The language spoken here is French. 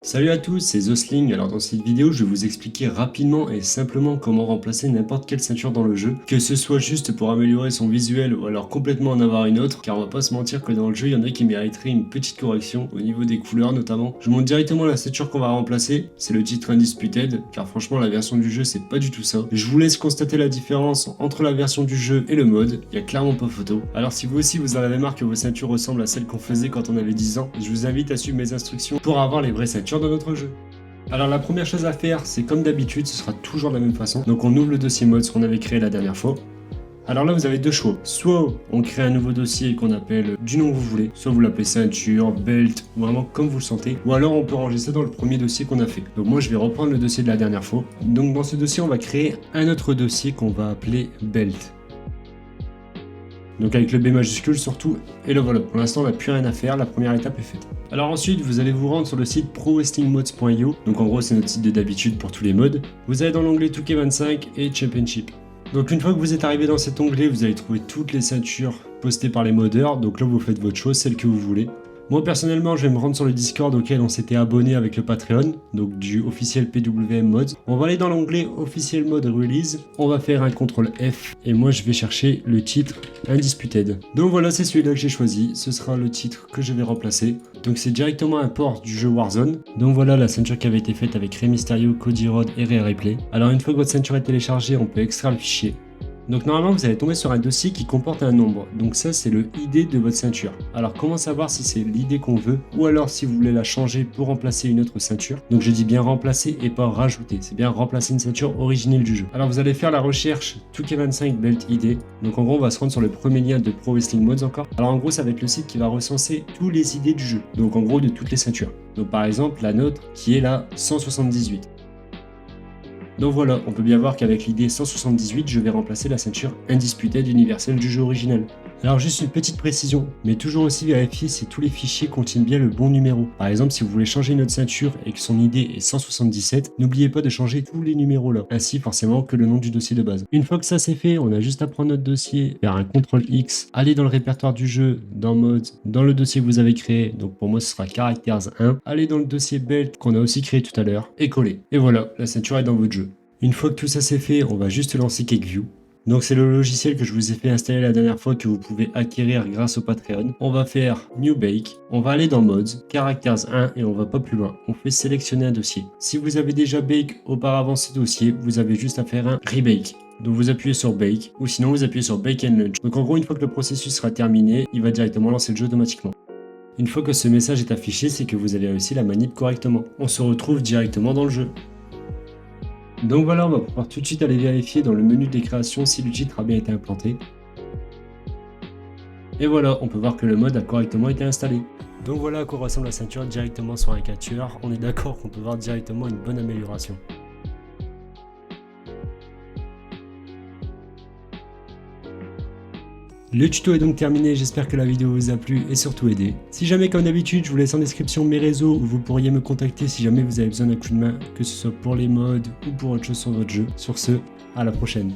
Salut à tous, c'est Zosling. Alors dans cette vidéo, je vais vous expliquer rapidement et simplement comment remplacer n'importe quelle ceinture dans le jeu, que ce soit juste pour améliorer son visuel ou alors complètement en avoir une autre, car on va pas se mentir que dans le jeu, il y en a qui mériteraient une petite correction au niveau des couleurs notamment. Je vous montre directement la ceinture qu'on va remplacer, c'est le titre Undisputed, car franchement la version du jeu c'est pas du tout ça. Je vous laisse constater la différence entre la version du jeu et le mode, il y a clairement pas photo. Alors si vous aussi vous en avez marre que vos ceintures ressemblent à celles qu'on faisait quand on avait 10 ans, je vous invite à suivre mes instructions pour avoir les vraies ceintures dans notre jeu. Alors la première chose à faire, c'est comme d'habitude, ce sera toujours de la même façon. Donc on ouvre le dossier mode, ce qu'on avait créé la dernière fois. Alors là vous avez deux choix, soit on crée un nouveau dossier qu'on appelle du nom que vous voulez, soit vous l'appelez ceinture, belt, vraiment comme vous le sentez, ou alors on peut ranger ça dans le premier dossier qu'on a fait. Donc moi je vais reprendre le dossier de la dernière fois. Donc dans ce dossier on va créer un autre dossier qu'on va appeler belt. Donc avec le B majuscule surtout, et le voilà, pour l'instant on n'a plus rien à faire, la première étape est faite. Alors ensuite vous allez vous rendre sur le site prowrestlingmods.io, donc en gros c'est notre site de d'habitude pour tous les modes. Vous allez dans l'onglet 2K25 et Championship. Donc une fois que vous êtes arrivé dans cet onglet, vous allez trouver toutes les ceintures postées par les modeurs, donc là vous faites votre choix, celle que vous voulez. Moi personnellement je vais me rendre sur le Discord auquel on s'était abonné avec le Patreon, donc du officiel PWM Mods. On va aller dans l'onglet officiel mode release, on va faire un CTRL F et moi je vais chercher le titre Undisputed. Donc voilà, c'est celui-là que j'ai choisi, ce sera le titre que je vais remplacer. Donc c'est directement un port du jeu Warzone. Donc voilà la ceinture qui avait été faite avec Rey Mysterio, Cody Rhodes et Rhea Ripley. Alors une fois que votre ceinture est téléchargée, on peut extraire le fichier. Donc normalement vous allez tomber sur un dossier qui comporte un nombre, donc ça c'est le ID de votre ceinture. Alors comment savoir si c'est l'ID qu'on veut, ou alors si vous voulez la changer pour remplacer une autre ceinture. Donc je dis bien remplacer et pas rajouter, c'est bien remplacer une ceinture originelle du jeu. Alors vous allez faire la recherche 2K25 Belt ID, donc en gros on va se rendre sur le premier lien de Pro Wrestling Mods encore. Alors en gros ça va être le site qui va recenser tous les ID du jeu, donc en gros de toutes les ceintures. Donc par exemple la nôtre qui est la 178. Donc voilà, on peut bien voir qu'avec l'idée 178, je vais remplacer la ceinture Undisputed universelle du jeu original. Alors juste une petite précision, mais toujours aussi vérifier si tous les fichiers contiennent bien le bon numéro. Par exemple, si vous voulez changer notre ceinture et que son ID est 177, n'oubliez pas de changer tous les numéros là, ainsi forcément que le nom du dossier de base. Une fois que ça c'est fait, on a juste à prendre notre dossier, faire un CTRL X, aller dans le répertoire du jeu, dans Mods, dans le dossier que vous avez créé, donc pour moi ce sera Characters 1, aller dans le dossier Belt qu'on a aussi créé tout à l'heure, et coller. Et voilà, la ceinture est dans votre jeu. Une fois que tout ça c'est fait, on va juste lancer CakeView. Donc c'est le logiciel que je vous ai fait installer la dernière fois que vous pouvez acquérir grâce au Patreon. On va faire New Bake, on va aller dans Mods, Characters 1 et on va pas plus loin. On fait sélectionner un dossier. Si vous avez déjà Bake auparavant ce dossier, vous avez juste à faire un Rebake. Donc vous appuyez sur Bake ou sinon vous appuyez sur Bake and Launch. Donc en gros une fois que le processus sera terminé, il va directement lancer le jeu automatiquement. Une fois que ce message est affiché, c'est que vous avez réussi la manip correctement. On se retrouve directement dans le jeu. Donc voilà, on va pouvoir tout de suite aller vérifier dans le menu des créations si le titre a bien été implanté. Et voilà, on peut voir que le mode a correctement été installé. Donc voilà à quoi ressemble la ceinture directement sur un capture. On est d'accord qu'on peut voir directement une bonne amélioration. Le tuto est donc terminé, j'espère que la vidéo vous a plu et surtout aidé. Si jamais comme d'habitude, je vous laisse en description mes réseaux où vous pourriez me contacter si jamais vous avez besoin d'un coup de main, que ce soit pour les mods ou pour autre chose sur votre jeu. Sur ce, à la prochaine.